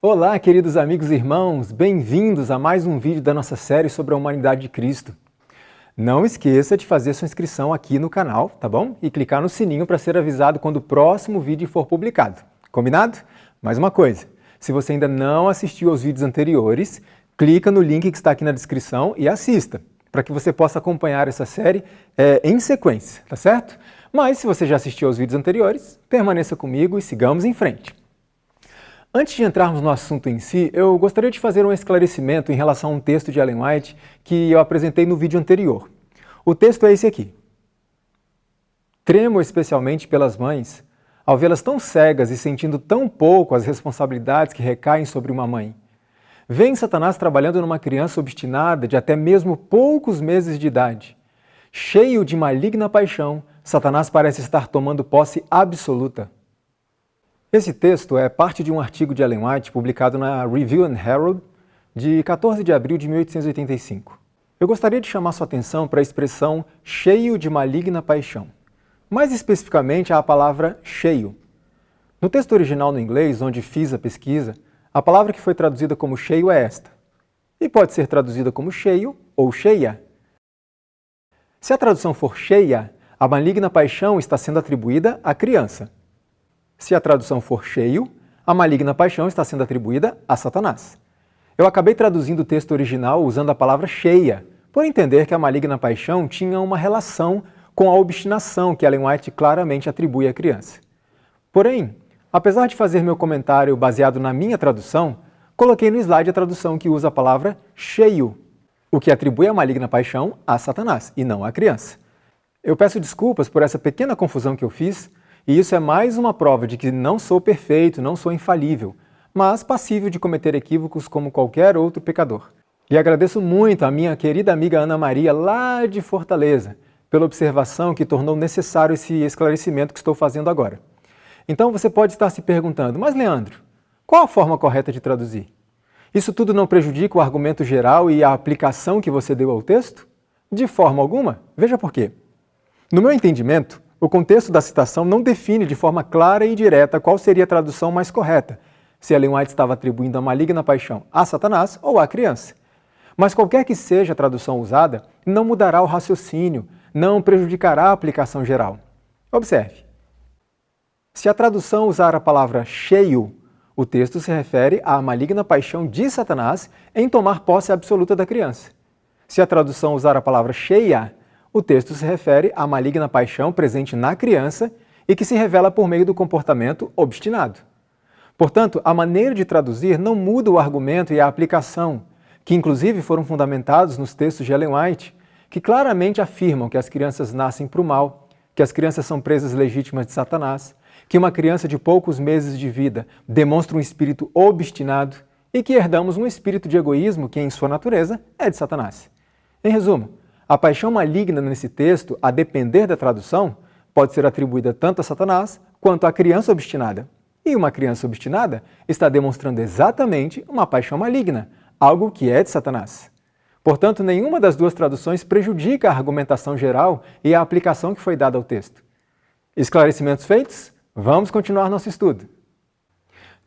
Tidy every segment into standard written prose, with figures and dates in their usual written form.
Olá, queridos amigos e irmãos, bem-vindos a mais um vídeo da nossa série sobre a humanidade de Cristo. Não esqueça de fazer sua inscrição aqui no canal, tá bom? E clicar no sininho para ser avisado quando o próximo vídeo for publicado. Combinado? Mais uma coisa, se você ainda não assistiu aos vídeos anteriores, clica no link que está aqui na descrição e assista, para que você possa acompanhar essa série em sequência, tá certo? Mas se você já assistiu aos vídeos anteriores, permaneça comigo e sigamos em frente. Antes de entrarmos no assunto em si, eu gostaria de fazer um esclarecimento em relação a um texto de Ellen White que eu apresentei no vídeo anterior. O texto é esse aqui. Tremo especialmente pelas mães, ao vê-las tão cegas e sentindo tão pouco as responsabilidades que recaem sobre uma mãe. Vem Satanás trabalhando numa criança obstinada de até mesmo poucos meses de idade. Cheio de maligna paixão, Satanás parece estar tomando posse absoluta. Esse texto é parte de um artigo de Ellen White publicado na Review and Herald de 14 de abril de 1885. Eu gostaria de chamar sua atenção para a expressão cheio de maligna paixão. Mais especificamente, a palavra cheio. No texto original no inglês, onde fiz a pesquisa, a palavra que foi traduzida como cheio é esta. E pode ser traduzida como cheio ou cheia. Se a tradução for cheia, a maligna paixão está sendo atribuída à criança. Se a tradução for cheio, a maligna paixão está sendo atribuída a Satanás. Eu acabei traduzindo o texto original usando a palavra cheia, por entender que a maligna paixão tinha uma relação com a obstinação que Ellen White claramente atribui à criança. Porém, apesar de fazer meu comentário baseado na minha tradução, coloquei no slide a tradução que usa a palavra cheio, o que atribui a maligna paixão a Satanás e não à criança. Eu peço desculpas por essa pequena confusão que eu fiz, e isso é mais uma prova de que não sou perfeito, não sou infalível, mas passível de cometer equívocos como qualquer outro pecador. E agradeço muito à minha querida amiga Ana Maria, lá de Fortaleza, pela observação que tornou necessário esse esclarecimento que estou fazendo agora. Então você pode estar se perguntando, mas Leandro, qual a forma correta de traduzir? Isso tudo não prejudica o argumento geral e a aplicação que você deu ao texto? De forma alguma. Veja por quê. No meu entendimento, o contexto da citação não define de forma clara e direta qual seria a tradução mais correta, se Ellen White estava atribuindo a maligna paixão a Satanás ou à criança. Mas qualquer que seja a tradução usada, não mudará o raciocínio, não prejudicará a aplicação geral. Observe. Se a tradução usar a palavra cheio, o texto se refere à maligna paixão de Satanás em tomar posse absoluta da criança. Se a tradução usar a palavra cheia, o texto se refere à maligna paixão presente na criança e que se revela por meio do comportamento obstinado. Portanto, a maneira de traduzir não muda o argumento e a aplicação, que inclusive foram fundamentados nos textos de Ellen White, que claramente afirmam que as crianças nascem para o mal, que as crianças são presas legítimas de Satanás, que uma criança de poucos meses de vida demonstra um espírito obstinado e que herdamos um espírito de egoísmo que, em sua natureza, é de Satanás. Em resumo, a paixão maligna nesse texto, a depender da tradução, pode ser atribuída tanto a Satanás quanto à criança obstinada. E uma criança obstinada está demonstrando exatamente uma paixão maligna, algo que é de Satanás. Portanto, nenhuma das duas traduções prejudica a argumentação geral e a aplicação que foi dada ao texto. Esclarecimentos feitos? Vamos continuar nosso estudo.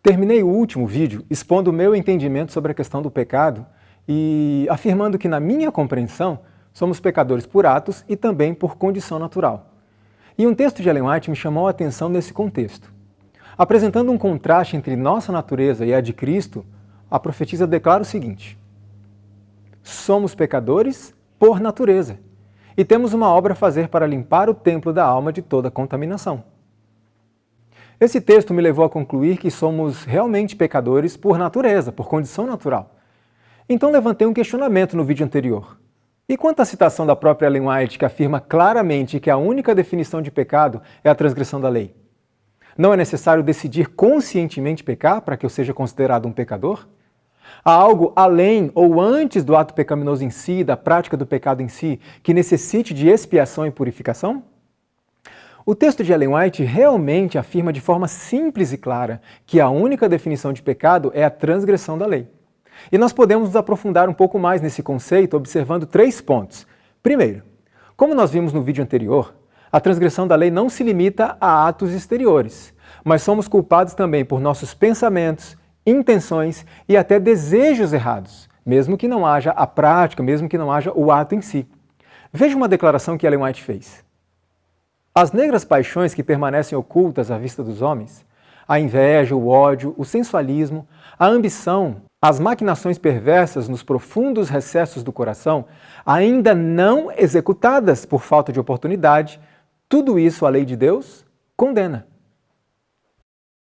Terminei o último vídeo expondo o meu entendimento sobre a questão do pecado e afirmando que, na minha compreensão, somos pecadores por atos e também por condição natural. E um texto de Ellen White me chamou a atenção nesse contexto. Apresentando um contraste entre nossa natureza e a de Cristo, a profetisa declara o seguinte: somos pecadores por natureza e temos uma obra a fazer para limpar o templo da alma de toda contaminação. Esse texto me levou a concluir que somos realmente pecadores por natureza, por condição natural. Então levantei um questionamento no vídeo anterior. E quanto à citação da própria Ellen White, que afirma claramente que a única definição de pecado é a transgressão da lei? Não é necessário decidir conscientemente pecar para que eu seja considerado um pecador? Há algo além ou antes do ato pecaminoso em si, da prática do pecado em si, que necessite de expiação e purificação? O texto de Ellen White realmente afirma de forma simples e clara que a única definição de pecado é a transgressão da lei. E nós podemos nos aprofundar um pouco mais nesse conceito observando 3 pontos. Primeiro, como nós vimos no vídeo anterior, a transgressão da lei não se limita a atos exteriores, mas somos culpados também por nossos pensamentos, intenções e até desejos errados, mesmo que não haja a prática, mesmo que não haja o ato em si. Veja uma declaração que Ellen White fez. As negras paixões que permanecem ocultas à vista dos homens, a inveja, o ódio, o sensualismo, a ambição, as maquinações perversas nos profundos recessos do coração, ainda não executadas por falta de oportunidade, tudo isso a lei de Deus condena.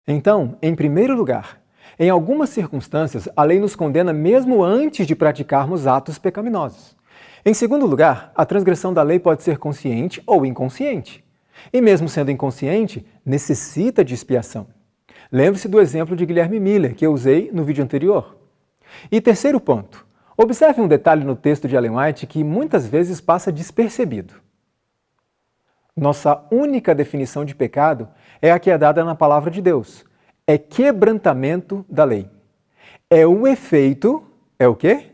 Então, em primeiro lugar, em algumas circunstâncias, a lei nos condena mesmo antes de praticarmos atos pecaminosos. Em segundo lugar, a transgressão da lei pode ser consciente ou inconsciente. E mesmo sendo inconsciente, necessita de expiação. Lembre-se do exemplo de Guilherme Miller, que eu usei no vídeo anterior. E terceiro ponto, observe um detalhe no texto de Ellen White que muitas vezes passa despercebido. Nossa única definição de pecado é a que é dada na palavra de Deus. É quebrantamento da lei. É o efeito, é o quê?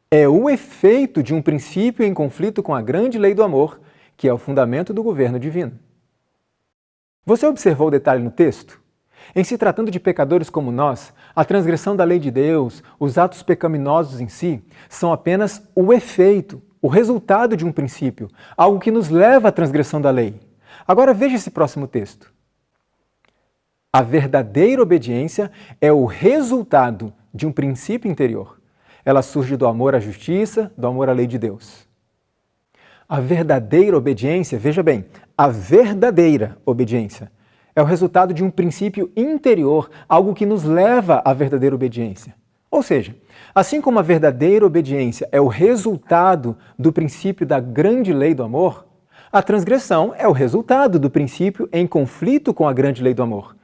É o efeito de um princípio em conflito com a grande lei do amor, que é o fundamento do governo divino. Você observou o detalhe no texto? Em se tratando de pecadores como nós, a transgressão da lei de Deus, os atos pecaminosos em si, são apenas o efeito, o resultado de um princípio, algo que nos leva à transgressão da lei. Agora veja esse próximo texto. A verdadeira obediência é o resultado de um princípio interior. Ela surge do amor à justiça, do amor à lei de Deus. A verdadeira obediência, veja bem, a verdadeira obediência é o resultado de um princípio interior, algo que nos leva à verdadeira obediência. Ou seja, assim como a verdadeira obediência é o resultado do princípio da grande lei do amor, a transgressão é o resultado do princípio em conflito com a grande lei do amor.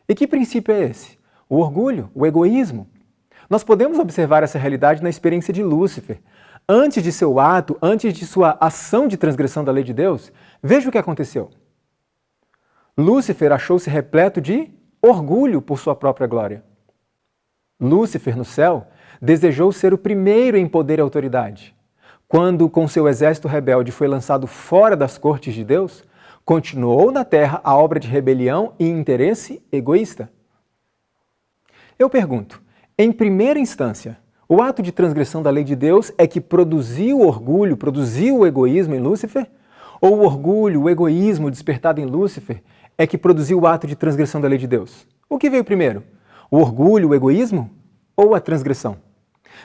E que princípio é esse? O orgulho, o egoísmo. Nós podemos observar essa realidade na experiência de Lúcifer. Antes de seu ato, antes de sua ação de transgressão da lei de Deus, veja o que aconteceu. Lúcifer achou-se repleto de orgulho por sua própria glória. Lúcifer, no céu, desejou ser o primeiro em poder e autoridade. Quando, com seu exército rebelde, foi lançado fora das cortes de Deus, continuou na terra a obra de rebelião e interesse egoísta. Eu pergunto, em primeira instância, o ato de transgressão da lei de Deus é que produziu o orgulho, produziu o egoísmo em Lúcifer? Ou o orgulho, o egoísmo despertado em Lúcifer é que produziu o ato de transgressão da lei de Deus? O que veio primeiro? O orgulho, o egoísmo ou a transgressão?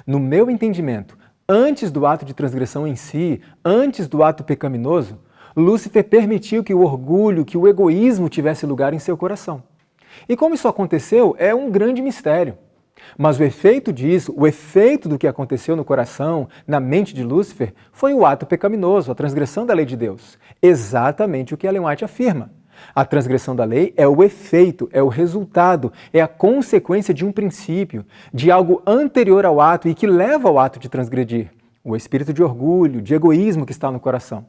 No meu entendimento, antes do ato de transgressão em si, antes do ato pecaminoso, Lúcifer permitiu que o orgulho, que o egoísmo tivesse lugar em seu coração. E como isso aconteceu é um grande mistério. Mas o efeito disso, o efeito do que aconteceu no coração, na mente de Lúcifer, foi o ato pecaminoso, a transgressão da lei de Deus. Exatamente o que Ellen White afirma. A transgressão da lei é o efeito, é o resultado, é a consequência de um princípio, de algo anterior ao ato e que leva ao ato de transgredir. O espírito de orgulho, de egoísmo que está no coração.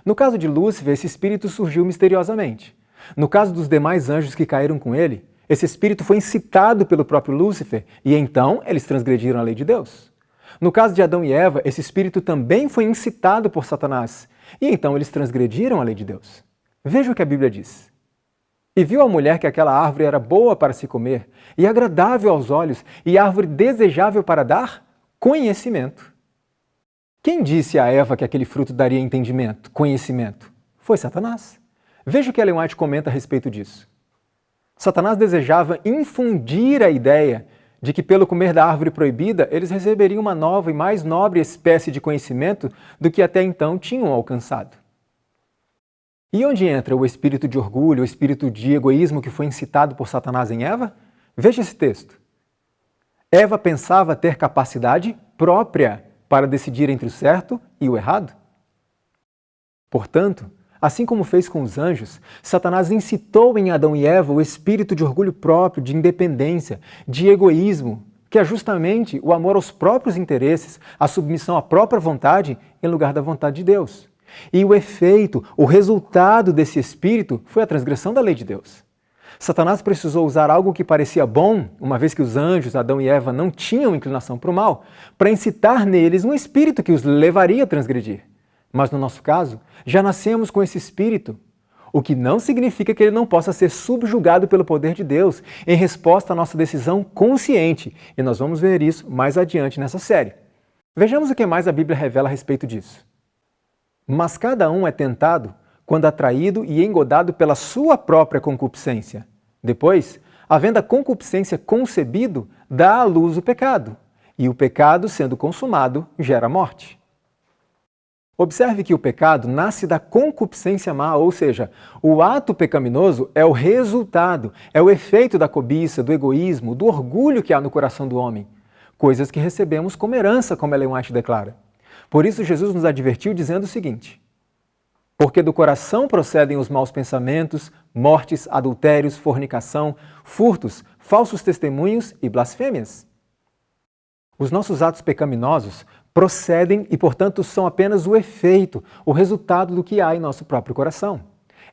No caso de Lúcifer, esse espírito surgiu misteriosamente. No caso dos demais anjos que caíram com ele, esse espírito foi incitado pelo próprio Lúcifer e então eles transgrediram a lei de Deus. No caso de Adão e Eva, esse espírito também foi incitado por Satanás e então eles transgrediram a lei de Deus. Veja o que a Bíblia diz. E viu a mulher que aquela árvore era boa para se comer e agradável aos olhos e árvore desejável para dar conhecimento. Quem disse a Eva que aquele fruto daria entendimento, conhecimento? Foi Satanás. Veja o que Ellen White comenta a respeito disso. Satanás desejava infundir a ideia de que pelo comer da árvore proibida eles receberiam uma nova e mais nobre espécie de conhecimento do que até então tinham alcançado. E onde entra o espírito de orgulho, o espírito de egoísmo que foi incitado por Satanás em Eva? Veja esse texto. Eva pensava ter capacidade própria para decidir entre o certo e o errado. Portanto, assim como fez com os anjos, Satanás incitou em Adão e Eva o espírito de orgulho próprio, de independência, de egoísmo, que é justamente o amor aos próprios interesses, a submissão à própria vontade em lugar da vontade de Deus. E o efeito, o resultado desse espírito foi a transgressão da lei de Deus. Satanás precisou usar algo que parecia bom, uma vez que os anjos, Adão e Eva, não tinham inclinação para o mal, para incitar neles um espírito que os levaria a transgredir. Mas no nosso caso, já nascemos com esse espírito. o que não significa que ele não possa ser subjugado pelo poder de Deus em resposta à nossa decisão consciente, e nós vamos ver isso mais adiante nessa série. Vejamos o que mais a Bíblia revela a respeito disso. Mas cada um é tentado quando atraído e engodado pela sua própria concupiscência. Depois, havendo a concupiscência concebido, dá à luz o pecado, e o pecado, sendo consumado, gera morte. Observe que o pecado nasce da concupiscência má, ou seja, o ato pecaminoso é o resultado, é o efeito da cobiça, do egoísmo, do orgulho que há no coração do homem. Coisas que recebemos como herança, como Ellen White declara. Por isso Jesus nos advertiu dizendo o seguinte: porque do coração procedem os maus pensamentos, mortes, adultérios, fornicação, furtos, falsos testemunhos e blasfêmias. Os nossos atos pecaminosos procedem e, portanto, são apenas o efeito, o resultado do que há em nosso próprio coração.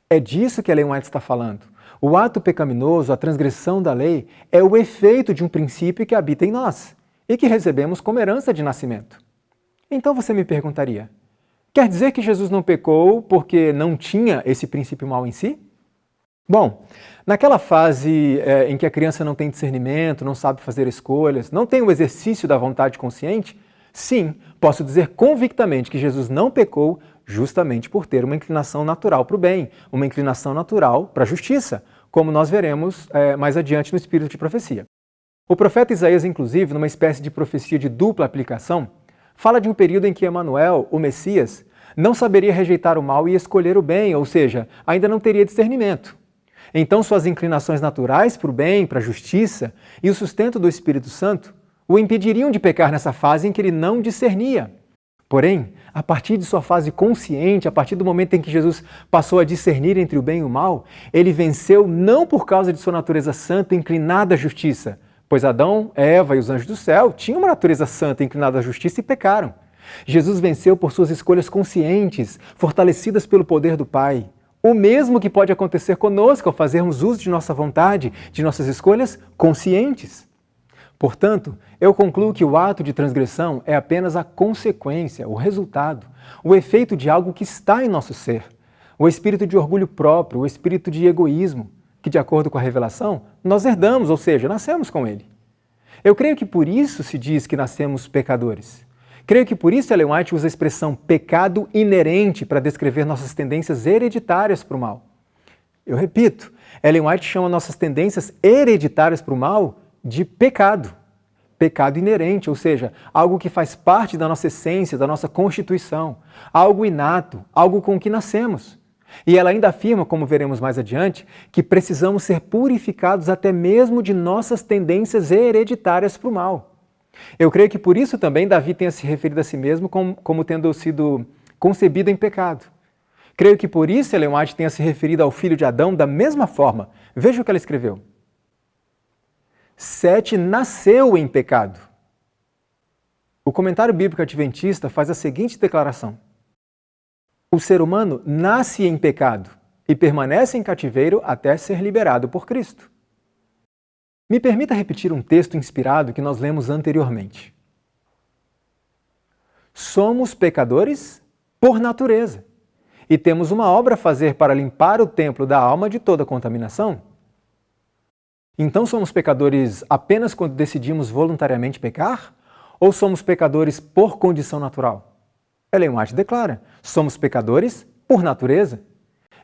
É disso que Ellen White está falando. O ato pecaminoso, a transgressão da lei, é o efeito de um princípio que habita em nós e que recebemos como herança de nascimento. Então você me perguntaria, quer dizer que Jesus não pecou porque não tinha esse princípio mau em si? Bom, naquela fase em que a criança não tem discernimento, não sabe fazer escolhas, não tem o exercício da vontade consciente, sim, posso dizer convictamente que Jesus não pecou justamente por ter uma inclinação natural para o bem, uma inclinação natural para a justiça, como nós veremos mais adiante no espírito de profecia. O profeta Isaías, inclusive, numa espécie de profecia de dupla aplicação, fala de um período em que Emanuel, o Messias, não saberia rejeitar o mal e escolher o bem, ou seja, ainda não teria discernimento. Então suas inclinações naturais para o bem, para a justiça e o sustento do Espírito Santo o impediriam de pecar nessa fase em que ele não discernia. Porém, a partir de sua fase consciente, a partir do momento em que Jesus passou a discernir entre o bem e o mal, ele venceu não por causa de sua natureza santa inclinada à justiça, pois Adão, Eva e os anjos do céu tinham uma natureza santa inclinada à justiça e pecaram. Jesus venceu por suas escolhas conscientes, fortalecidas pelo poder do Pai. O mesmo que pode acontecer conosco ao fazermos uso de nossa vontade, de nossas escolhas conscientes. Portanto, eu concluo que o ato de transgressão é apenas a consequência, o resultado, o efeito de algo que está em nosso ser. O espírito de orgulho próprio, o espírito de egoísmo, que de acordo com a revelação, nós herdamos, ou seja, nascemos com ele. Eu creio que por isso se diz que nascemos pecadores. Creio que por isso Ellen White usa a expressão pecado inerente para descrever nossas tendências hereditárias para o mal. Eu repito, Ellen White chama nossas tendências hereditárias para o mal de pecado. Pecado inerente, ou seja, algo que faz parte da nossa essência, da nossa constituição, algo inato, algo com o que nascemos. E ela ainda afirma, como veremos mais adiante, que precisamos ser purificados até mesmo de nossas tendências hereditárias para o mal. Eu creio que por isso também Davi tenha se referido a si mesmo como tendo sido concebido em pecado. Creio que por isso Ellen White tenha se referido ao filho de Adão da mesma forma. Veja o que ela escreveu. Sete nasceu em pecado. O comentário bíblico adventista faz a seguinte declaração: o ser humano nasce em pecado e permanece em cativeiro até ser liberado por Cristo. Me permita repetir um texto inspirado que nós lemos anteriormente. Somos pecadores por natureza e temos uma obra a fazer para limpar o templo da alma de toda contaminação. Então somos pecadores apenas quando decidimos voluntariamente pecar? Ou somos pecadores por condição natural? Ellen White declara, somos pecadores por natureza.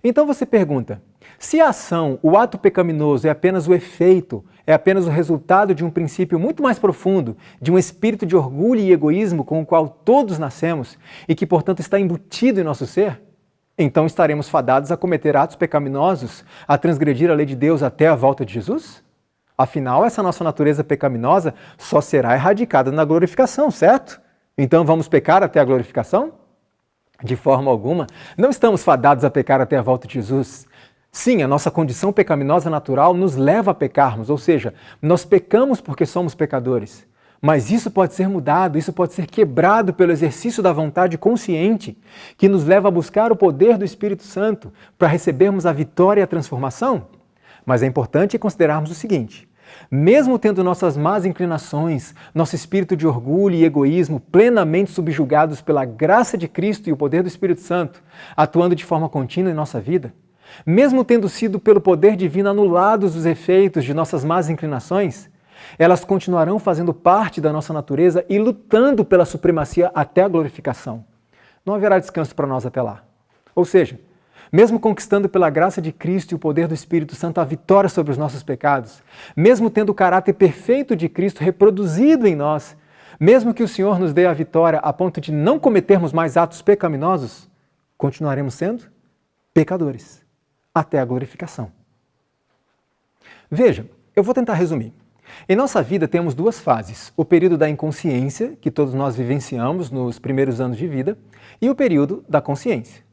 Então você pergunta, se a ação, o ato pecaminoso é apenas o efeito, é apenas o resultado de um princípio muito mais profundo, de um espírito de orgulho e egoísmo com o qual todos nascemos e que, portanto, está embutido em nosso ser, então estaremos fadados a cometer atos pecaminosos, a transgredir a lei de Deus até a volta de Jesus? Afinal, essa nossa natureza pecaminosa só será erradicada na glorificação, certo? Então vamos pecar até a glorificação? De forma alguma, não estamos fadados a pecar até a volta de Jesus. Sim, a nossa condição pecaminosa natural nos leva a pecarmos, ou seja, nós pecamos porque somos pecadores. Mas isso pode ser mudado, isso pode ser quebrado pelo exercício da vontade consciente, que nos leva a buscar o poder do Espírito Santo para recebermos a vitória e a transformação. Mas é importante considerarmos o seguinte: mesmo tendo nossas más inclinações, nosso espírito de orgulho e egoísmo plenamente subjugados pela graça de Cristo e o poder do Espírito Santo, atuando de forma contínua em nossa vida, Mesmo tendo sido pelo poder divino anulados os efeitos de nossas más inclinações, elas continuarão fazendo parte da nossa natureza e lutando pela supremacia até a glorificação. Não haverá descanso para nós até lá. Ou seja, mesmo conquistando pela graça de Cristo e o poder do Espírito Santo a vitória sobre os nossos pecados, mesmo tendo o caráter perfeito de Cristo reproduzido em nós, mesmo que o Senhor nos dê a vitória a ponto de não cometermos mais atos pecaminosos, continuaremos sendo pecadores até a glorificação. Veja, eu vou tentar resumir. Em nossa vida temos duas fases, o período da inconsciência, que todos nós vivenciamos nos primeiros anos de vida, e o período da consciência.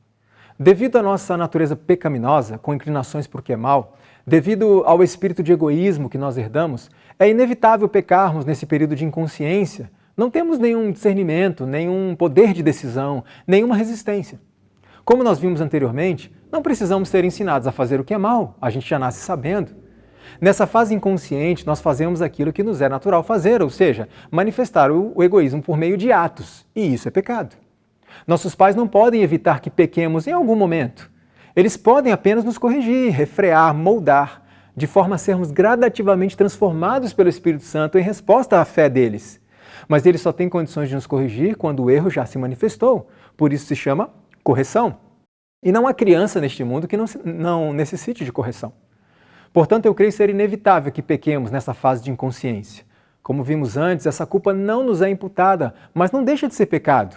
Devido à nossa natureza pecaminosa, com inclinações por que é mal, devido ao espírito de egoísmo que nós herdamos, é inevitável pecarmos nesse período de inconsciência. Não temos nenhum discernimento, nenhum poder de decisão, nenhuma resistência. Como nós vimos anteriormente, não precisamos ser ensinados a fazer o que é mal, a gente já nasce sabendo. Nessa fase inconsciente, nós fazemos aquilo que nos é natural fazer, ou seja, manifestar o egoísmo por meio de atos, e isso é pecado. Nossos pais não podem evitar que pequemos em algum momento. Eles podem apenas nos corrigir, refrear, moldar, de forma a sermos gradativamente transformados pelo Espírito Santo em resposta à fé deles. Mas eles só têm condições de nos corrigir quando o erro já se manifestou. Por isso se chama correção. E não há criança neste mundo que não necessite de correção. Portanto, eu creio ser inevitável que pequemos nessa fase de inconsciência. Como vimos antes, essa culpa não nos é imputada, mas não deixa de ser pecado.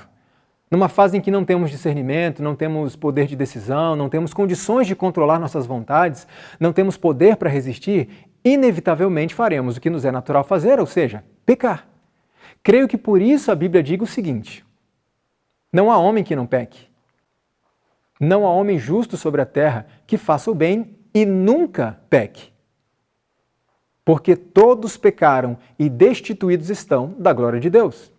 Numa fase em que não temos discernimento, não temos poder de decisão, não temos condições de controlar nossas vontades, não temos poder para resistir, inevitavelmente faremos o que nos é natural fazer, ou seja, pecar. Creio que por isso a Bíblia diz o seguinte: não há homem que não peque. Não há homem justo sobre a terra que faça o bem e nunca peque. Porque todos pecaram e destituídos estão da glória de Deus.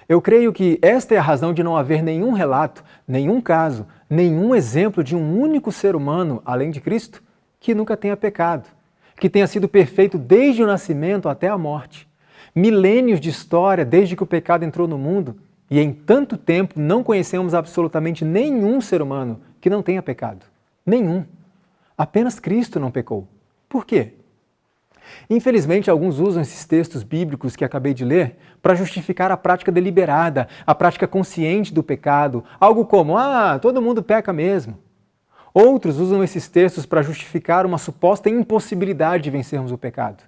Eu creio que esta é a razão de não haver nenhum relato, nenhum caso, nenhum exemplo de um único ser humano, além de Cristo, que nunca tenha pecado, que tenha sido perfeito desde o nascimento até a morte. Milênios de história desde que o pecado entrou no mundo, e em tanto tempo não conhecemos absolutamente nenhum ser humano que não tenha pecado. Nenhum. Apenas Cristo não pecou. Por quê? Infelizmente, alguns usam esses textos bíblicos que acabei de ler para justificar a prática deliberada, a prática consciente do pecado, algo como, todo mundo peca mesmo. Outros usam esses textos para justificar uma suposta impossibilidade de vencermos o pecado.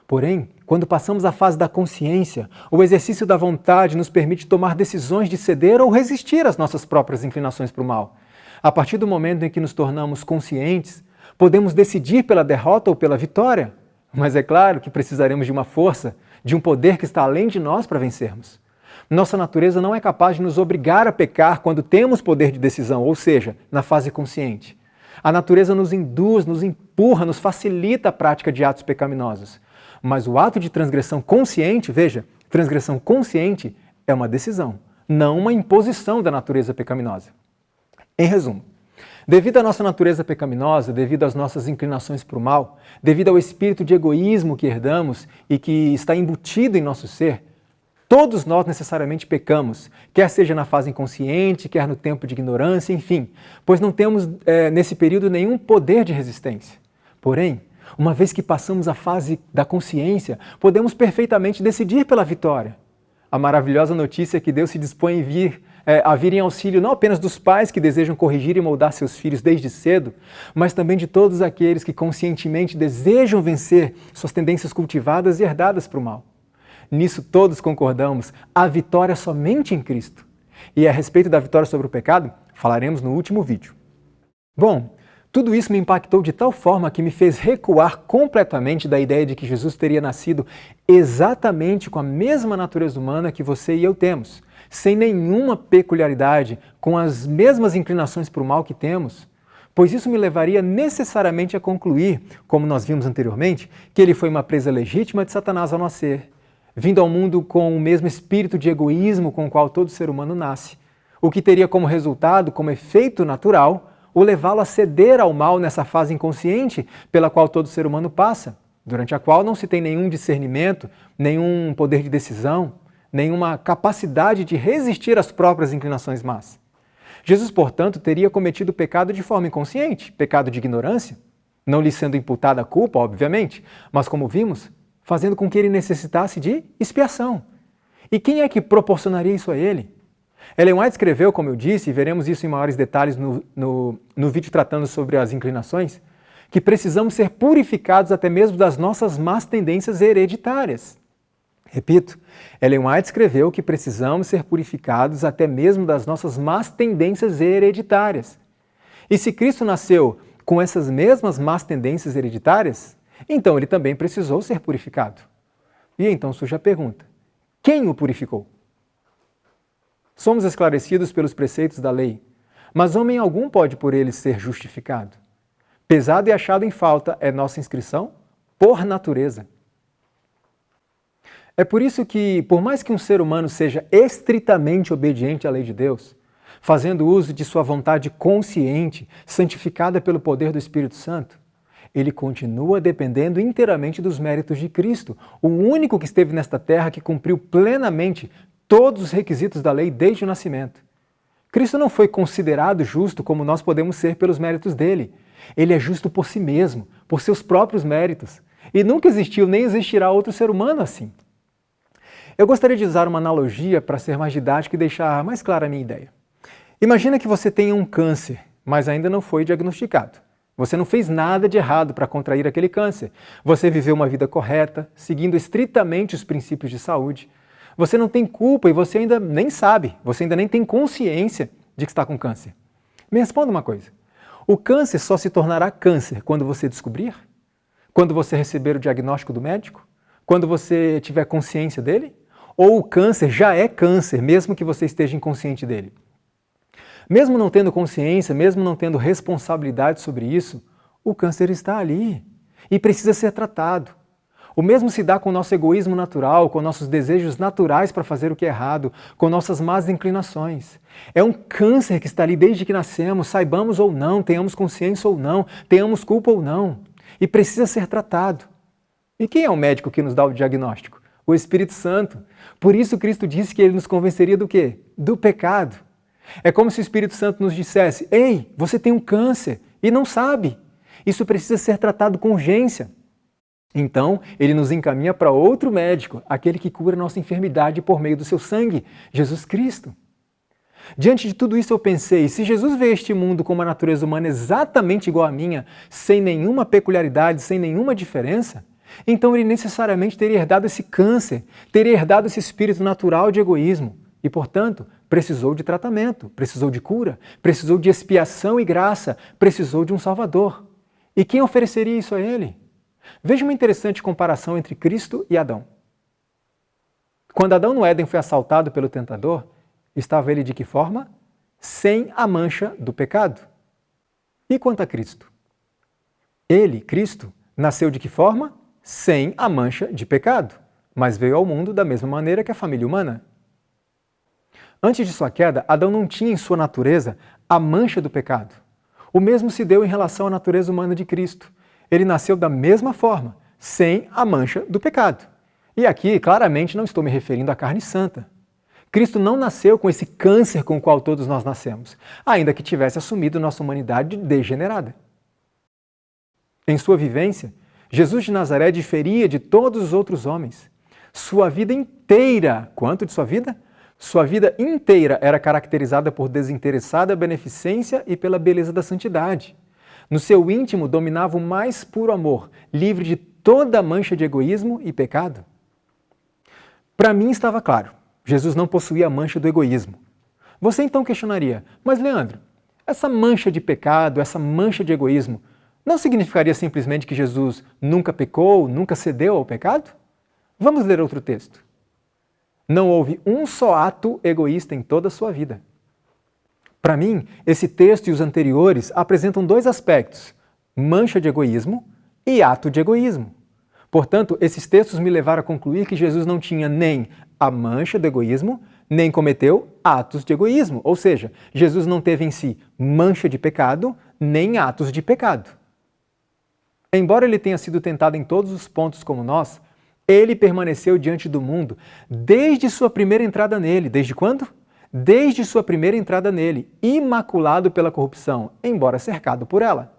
Porém, quando passamos à fase da consciência, o exercício da vontade nos permite tomar decisões de ceder ou resistir às nossas próprias inclinações para o mal. A partir do momento em que nos tornamos conscientes, podemos decidir pela derrota ou pela vitória. Mas é claro que precisaremos de uma força, de um poder que está além de nós para vencermos. Nossa natureza não é capaz de nos obrigar a pecar quando temos poder de decisão, ou seja, na fase consciente. A natureza nos induz, nos empurra, nos facilita a prática de atos pecaminosos. Mas o ato de transgressão consciente, veja, transgressão consciente é uma decisão, não uma imposição da natureza pecaminosa. Em resumo, devido à nossa natureza pecaminosa, devido às nossas inclinações para o mal, devido ao espírito de egoísmo que herdamos e que está embutido em nosso ser, todos nós necessariamente pecamos, quer seja na fase inconsciente, quer no tempo de ignorância, enfim, pois não temos nesse período nenhum poder de resistência. Porém, uma vez que passamos a fase da consciência, podemos perfeitamente decidir pela vitória. A maravilhosa notícia é que Deus se dispõe a vir em auxílio não apenas dos pais que desejam corrigir e moldar seus filhos desde cedo, mas também de todos aqueles que conscientemente desejam vencer suas tendências cultivadas e herdadas para o mal. Nisso todos concordamos, a vitória é somente em Cristo. E a respeito da vitória sobre o pecado, falaremos no último vídeo. Bom, tudo isso me impactou de tal forma que me fez recuar completamente da ideia de que Jesus teria nascido exatamente com a mesma natureza humana que você e eu temos, sem nenhuma peculiaridade, com as mesmas inclinações para o mal que temos, pois isso me levaria necessariamente a concluir, como nós vimos anteriormente, que ele foi uma presa legítima de Satanás ao nascer, vindo ao mundo com o mesmo espírito de egoísmo com o qual todo ser humano nasce, o que teria como resultado, como efeito natural, o levá-lo a ceder ao mal nessa fase inconsciente pela qual todo ser humano passa, durante a qual não se tem nenhum discernimento, nenhum poder de decisão, nenhuma capacidade de resistir às próprias inclinações más. Jesus, portanto, teria cometido pecado de forma inconsciente, pecado de ignorância, não lhe sendo imputada a culpa, obviamente, mas como vimos, fazendo com que ele necessitasse de expiação. E quem é que proporcionaria isso a ele? Ellen White escreveu, como eu disse, e veremos isso em maiores detalhes no vídeo tratando sobre as inclinações, que precisamos ser purificados até mesmo das nossas más tendências hereditárias. Repito, Ellen White escreveu que precisamos ser purificados até mesmo das nossas más tendências hereditárias. E se Cristo nasceu com essas mesmas más tendências hereditárias, então ele também precisou ser purificado. E então surge a pergunta: quem o purificou? Somos esclarecidos pelos preceitos da lei, mas homem algum pode por eles ser justificado. Pesado e achado em falta é nossa inscrição por natureza. É por isso que, por mais que um ser humano seja estritamente obediente à lei de Deus, fazendo uso de sua vontade consciente, santificada pelo poder do Espírito Santo, ele continua dependendo inteiramente dos méritos de Cristo, o único que esteve nesta terra que cumpriu plenamente todos os requisitos da lei desde o nascimento. Cristo não foi considerado justo como nós podemos ser pelos méritos dele. Ele é justo por si mesmo, por seus próprios méritos. E nunca existiu nem existirá outro ser humano assim. Eu gostaria de usar uma analogia para ser mais didática e deixar mais clara a minha ideia. Imagina que você tenha um câncer, mas ainda não foi diagnosticado. Você não fez nada de errado para contrair aquele câncer. Você viveu uma vida correta, seguindo estritamente os princípios de saúde. Você não tem culpa e você ainda nem sabe, você ainda nem tem consciência de que está com câncer. Me responda uma coisa: o câncer só se tornará câncer quando você descobrir? Quando você receber o diagnóstico do médico? Quando você tiver consciência dele? Ou o câncer já é câncer, mesmo que você esteja inconsciente dele? Mesmo não tendo consciência, mesmo não tendo responsabilidade sobre isso, o câncer está ali e precisa ser tratado. O mesmo se dá com o nosso egoísmo natural, com nossos desejos naturais para fazer o que é errado, com nossas más inclinações. É um câncer que está ali desde que nascemos, saibamos ou não, tenhamos consciência ou não, tenhamos culpa ou não, e precisa ser tratado. E quem é o médico que nos dá o diagnóstico? O Espírito Santo. Por isso Cristo disse que ele nos convenceria do quê? Do pecado. É como se o Espírito Santo nos dissesse: ei, você tem um câncer e não sabe. Isso precisa ser tratado com urgência. Então, ele nos encaminha para outro médico, aquele que cura nossa enfermidade por meio do seu sangue, Jesus Cristo. Diante de tudo isso eu pensei, se Jesus veio a este mundo com uma natureza humana exatamente igual à minha, sem nenhuma peculiaridade, sem nenhuma diferença, então ele necessariamente teria herdado esse câncer, teria herdado esse espírito natural de egoísmo e, portanto, precisou de tratamento, precisou de cura, precisou de expiação e graça, precisou de um Salvador. E quem ofereceria isso a ele? Veja uma interessante comparação entre Cristo e Adão. Quando Adão no Éden foi assaltado pelo tentador, estava ele de que forma? Sem a mancha do pecado. E quanto a Cristo? Ele, Cristo, nasceu de que forma? Sem a mancha de pecado, mas veio ao mundo da mesma maneira que a família humana. Antes de sua queda, Adão não tinha em sua natureza a mancha do pecado. O mesmo se deu em relação à natureza humana de Cristo. Ele nasceu da mesma forma, sem a mancha do pecado. E aqui, claramente, não estou me referindo à carne santa. Cristo não nasceu com esse câncer com o qual todos nós nascemos, ainda que tivesse assumido nossa humanidade degenerada. Em sua vivência, Jesus de Nazaré diferia de todos os outros homens. Sua vida inteira, quanto de sua vida? Sua vida inteira era caracterizada por desinteressada beneficência e pela beleza da santidade. No seu íntimo dominava o mais puro amor, livre de toda mancha de egoísmo e pecado. Para mim estava claro, Jesus não possuía a mancha do egoísmo. Você então questionaria, mas Leandro, essa mancha de pecado, essa mancha de egoísmo, não significaria simplesmente que Jesus nunca pecou, nunca cedeu ao pecado? Vamos ler outro texto. Não houve um só ato egoísta em toda a sua vida. Para mim, esse texto e os anteriores apresentam dois aspectos, mancha de egoísmo e ato de egoísmo. Portanto, esses textos me levaram a concluir que Jesus não tinha nem a mancha do egoísmo, nem cometeu atos de egoísmo. Ou seja, Jesus não teve em si mancha de pecado, nem atos de pecado. Embora ele tenha sido tentado em todos os pontos como nós, ele permaneceu diante do mundo desde sua primeira entrada nele. Desde quando? desde sua primeira entrada nele, imaculado pela corrupção, embora cercado por ela.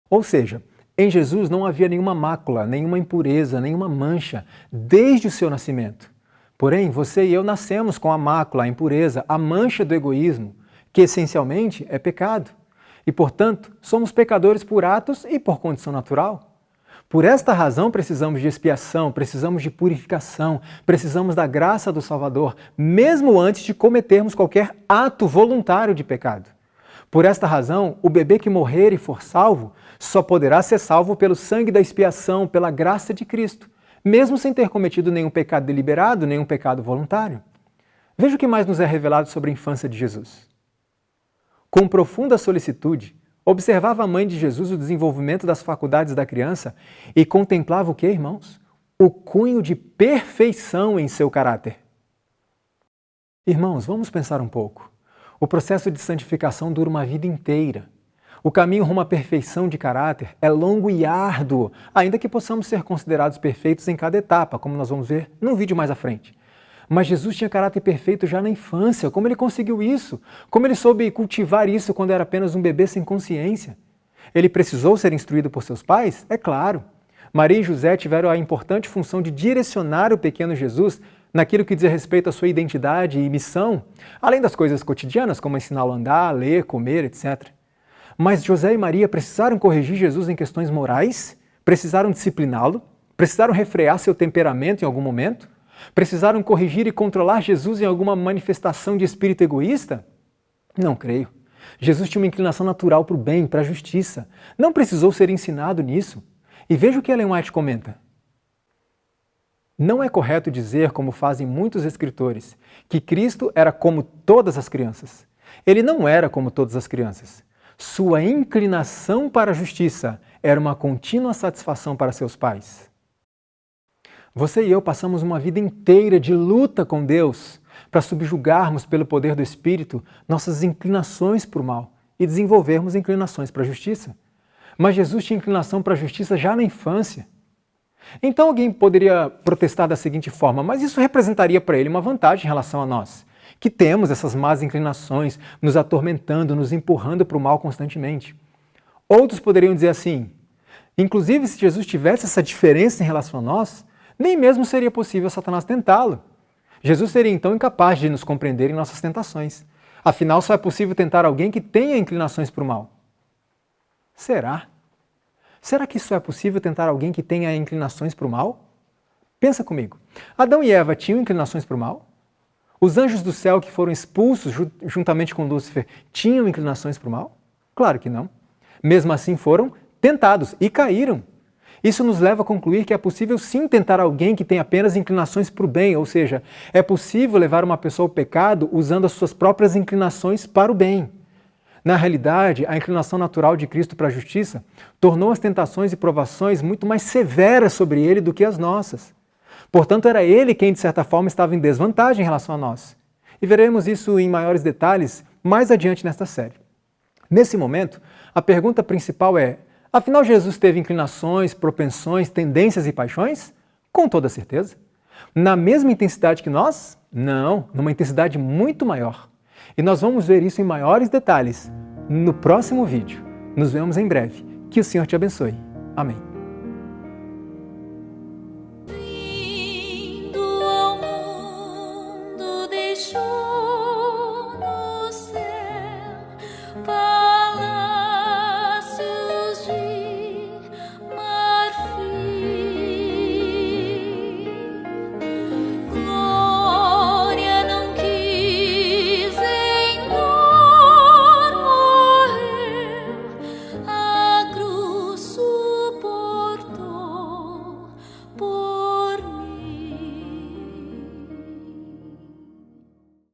Ou seja, em Jesus não havia nenhuma mácula, nenhuma impureza, nenhuma mancha, desde o seu nascimento. Porém, você e eu nascemos com a mácula, a impureza, a mancha do egoísmo, que essencialmente é pecado. E, portanto, somos pecadores por atos e por condição natural. Por esta razão, precisamos de expiação, precisamos de purificação, precisamos da graça do Salvador, mesmo antes de cometermos qualquer ato voluntário de pecado. Por esta razão, o bebê que morrer e for salvo só poderá ser salvo pelo sangue da expiação, pela graça de Cristo, mesmo sem ter cometido nenhum pecado deliberado, nenhum pecado voluntário. Veja o que mais nos é revelado sobre a infância de Jesus. Com profunda solicitude, observava a mãe de Jesus o desenvolvimento das faculdades da criança e contemplava o que, irmãos? O cunho de perfeição em seu caráter. Irmãos, vamos pensar um pouco. O processo de santificação dura uma vida inteira. O caminho rumo à perfeição de caráter é longo e árduo, ainda que possamos ser considerados perfeitos em cada etapa, como nós vamos ver num vídeo mais à frente. Mas Jesus tinha caráter perfeito já na infância. Como ele conseguiu isso? Como ele soube cultivar isso quando era apenas um bebê sem consciência? Ele precisou ser instruído por seus pais? É claro. Maria e José tiveram a importante função de direcionar o pequeno Jesus naquilo que diz respeito à sua identidade e missão, além das coisas cotidianas, como ensiná-lo a andar, ler, comer, etc. Mas José e Maria precisaram corrigir Jesus em questões morais, precisaram discipliná-lo, precisaram refrear seu temperamento em algum momento, precisaram corrigir e controlar Jesus em alguma manifestação de espírito egoísta? Não creio. Jesus tinha uma inclinação natural para o bem, para a justiça. Não precisou ser ensinado nisso. E veja o que Ellen White comenta. Não é correto dizer, como fazem muitos escritores, que Cristo era como todas as crianças. Ele não era como todas as crianças. Sua inclinação para a justiça era uma contínua satisfação para seus pais. Você e eu passamos uma vida inteira de luta com Deus para subjugarmos pelo poder do Espírito nossas inclinações para o mal e desenvolvermos inclinações para a justiça. Mas Jesus tinha inclinação para a justiça já na infância. Então alguém poderia protestar da seguinte forma, mas isso representaria para ele uma vantagem em relação a nós, que temos essas más inclinações nos atormentando, nos empurrando para o mal constantemente. Outros poderiam dizer assim, inclusive se Jesus tivesse essa diferença em relação a nós, nem mesmo seria possível Satanás tentá-lo. Jesus seria então incapaz de nos compreender em nossas tentações. Afinal, só é possível tentar alguém que tenha inclinações para o mal. Será? Será que isso é possível tentar alguém que tenha inclinações para o mal? Pensa comigo. Adão e Eva tinham inclinações para o mal? Os anjos do céu que foram expulsos juntamente com Lúcifer tinham inclinações para o mal? Claro que não. Mesmo assim foram tentados e caíram. Isso nos leva a concluir que é possível sim tentar alguém que tem apenas inclinações para o bem, ou seja, é possível levar uma pessoa ao pecado usando as suas próprias inclinações para o bem. Na realidade, a inclinação natural de Cristo para a justiça tornou as tentações e provações muito mais severas sobre ele do que as nossas. Portanto, era ele quem, de certa forma, estava em desvantagem em relação a nós. E veremos isso em maiores detalhes mais adiante nesta série. Nesse momento, a pergunta principal é: afinal, Jesus teve inclinações, propensões, tendências e paixões? Com toda certeza. Na mesma intensidade que nós? Não, numa intensidade muito maior. E nós vamos ver isso em maiores detalhes no próximo vídeo. Nos vemos em breve. Que o Senhor te abençoe. Amém.